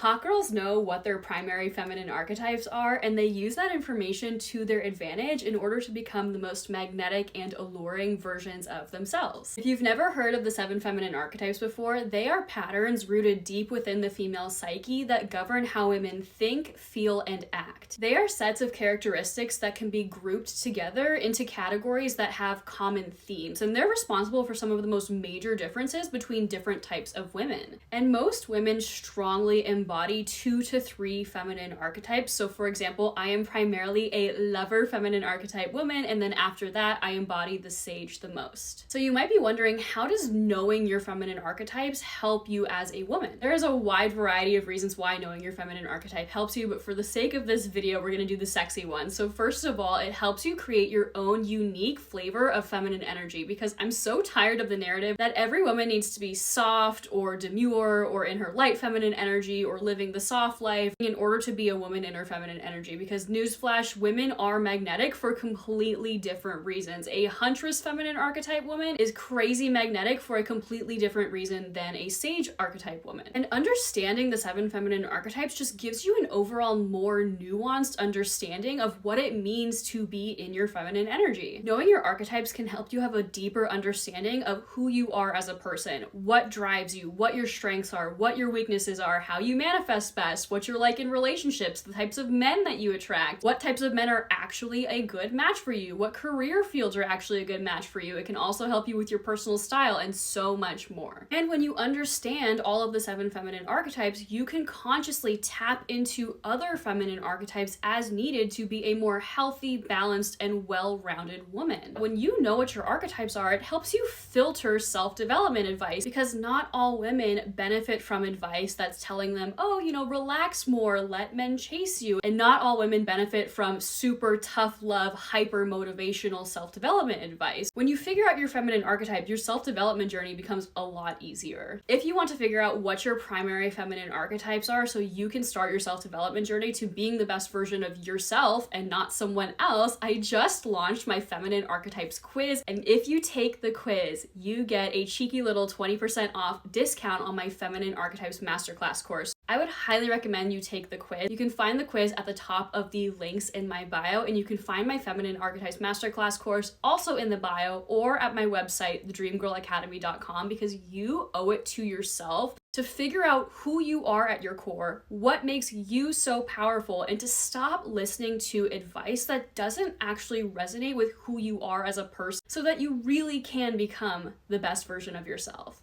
Hot girls know what their primary feminine archetypes are, and they use that information to their advantage in order to become the most magnetic and alluring versions of themselves. If you've never heard of the 7 feminine archetypes before, they are patterns rooted deep within the female psyche that govern how women think, feel, and act. They are sets of characteristics that can be grouped together into categories that have common themes, and they're responsible for some of the most major differences between different types of women. And most women strongly embody 2 to 3 feminine archetypes. So for example, I am primarily a lover feminine archetype woman, and then after that, I embody the sage the most. So you might be wondering, how does knowing your feminine archetypes help you as a woman? There is a wide variety of reasons why knowing your feminine archetype helps you, but for the sake of this video, we're gonna do the sexy one. So first of all, it helps you create your own unique flavor of feminine energy, because I'm so tired of the narrative that every woman needs to be soft or demure or in her light feminine energy or living the soft life in order to be a woman in her feminine energy, because newsflash, women are magnetic for completely different reasons. A huntress feminine archetype woman is crazy magnetic for a completely different reason than a sage archetype woman. And understanding the 7 feminine archetypes just gives you an overall more nuanced understanding of what it means to be in your feminine energy. Knowing your archetypes can help you have a deeper understanding of who you are as a person, what drives you, what your strengths are, what your weaknesses are, how you manifest best, what you're like in relationships, the types of men that you attract, what types of men are actually a good match for you, what career fields are actually a good match for you. It can also help you with your personal style and so much more. And when you understand all of the 7 feminine archetypes, you can consciously tap into other feminine archetypes as needed to be a more healthy, balanced, and well-rounded woman. When you know what your archetypes are, it helps you filter self-development advice, because not all women benefit from advice that's telling them, oh, relax more, let men chase you. And not all women benefit from super tough love, hyper motivational self-development advice. When you figure out your feminine archetype, your self-development journey becomes a lot easier. If you want to figure out what your primary feminine archetypes are so you can start your self-development journey to being the best version of yourself and not someone else, I just launched my feminine archetypes quiz. And if you take the quiz, you get a cheeky little 20% off discount on my feminine archetypes masterclass course. I would highly recommend you take the quiz. You can find the quiz at the top of the links in my bio, and you can find my feminine archetypes masterclass course also in the bio or at my website, thedreamgirlacademy.com, because you owe it to yourself to figure out who you are at your core, what makes you so powerful, and to stop listening to advice that doesn't actually resonate with who you are as a person, so that you really can become the best version of yourself.